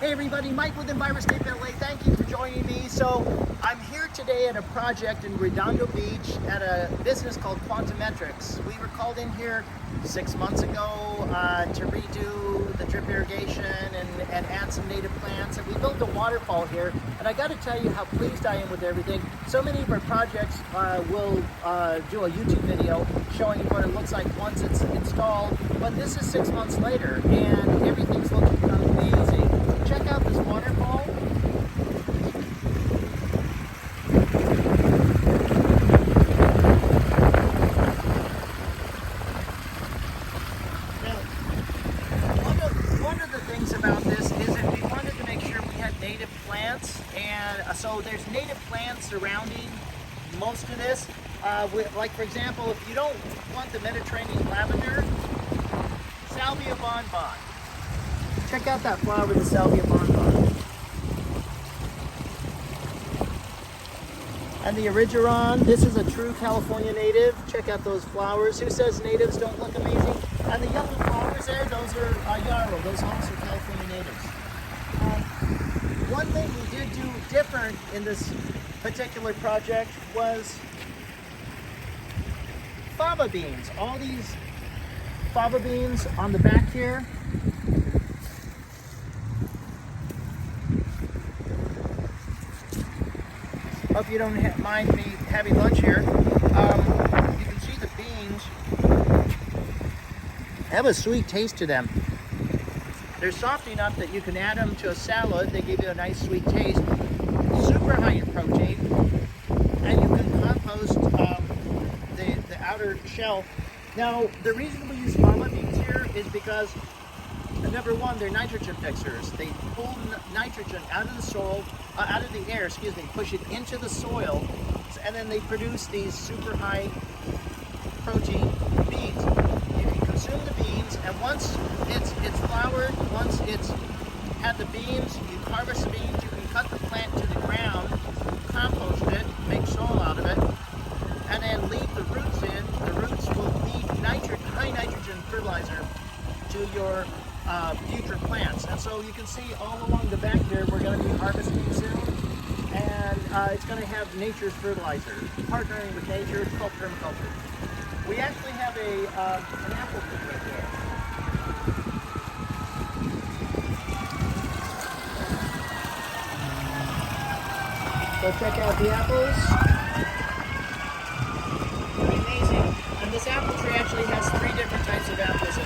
Hey everybody, Mike with Enviroscape LA. Thank you for joining me. So I'm here today at a project in Redondo Beach at a business called Quantimetrics. We were called in here 6 months ago to redo the drip irrigation and add some native plants. And we built a waterfall here. And I got to tell you how pleased I am with everything. So many of our projects will do a YouTube video showing what it looks like once it's installed. But this is 6 months later and everything's looking amazing. Check out this waterfall. Now, one of the things about this is that we wanted to make sure we had native plants, and so there's native plants surrounding most of this. Like for example, if you don't want the Mediterranean lavender, salvia bonbon. Check out that flower with the salvia bonbon. And the irrigation, this is a true California native. Check out those flowers. Who says natives don't look amazing? And the yellow flowers there, those are yarrow. Those also are California natives. One thing we did do different in this particular project was fava beans. All these fava beans on the back here. Hope you don't mind me having lunch here. You can see the beans have a sweet taste to them. They're soft enough that you can add them to a salad. They give you a nice sweet taste. Super high in protein. And you can compost the outer shell. Now, the reason we use fava beans here is because number one, they're nitrogen fixers. They pull nitrogen out of the soil, out of the air, push it into the soil, and then they produce these super high protein beans. You can consume the beans, and once it's flowered, once it's had the beans, you harvest the beans, you can cut the plant to the ground, compost it, make soil out of it, and then leave the roots in. The roots will feed high nitrogen fertilizer to your future plants. And so you can see all along the back here, we're going to be harvesting soon, and it's going to have nature's fertilizer, partnering with nature. It's called permaculture. We actually have an apple tree right there. So check out the apples. They're amazing. And this apple tree actually has 3 different types of apples in it.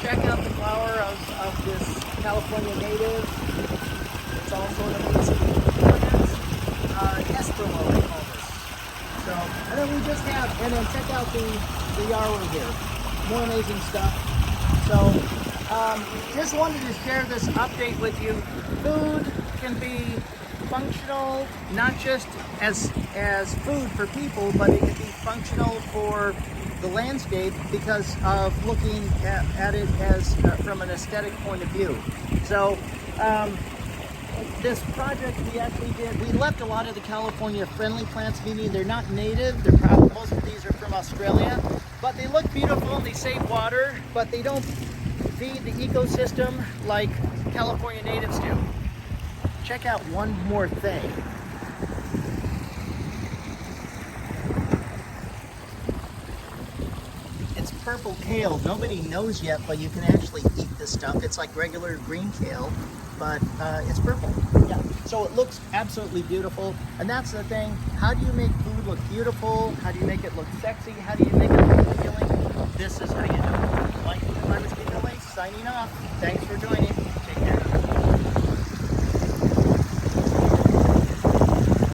Check out the flower of this California native. It's all sort of easy ornaments. Esprimo, they call this. So, and then we just have, and then check out the yarrow here. More amazing stuff. So, just wanted to share this update with you. Food can be functional, not just as food for people, but it can be functional for the landscape because of looking at it as from an aesthetic point of view. So this project we left a lot of the California friendly plants, meaning they're not native. Most of these are from Australia, but they look beautiful and they save water, but they don't feed the ecosystem like California natives do. Check out one more thing. Purple kale. Nobody knows yet, but you can actually eat this stuff. It's like regular green kale, but it's purple. Yeah. So it looks absolutely beautiful, and that's the thing. How do you make food look beautiful? How do you make it look sexy? How do you make it look appealing? This is how you do it. Mike with Enviroscape LA signing off. Thanks for joining.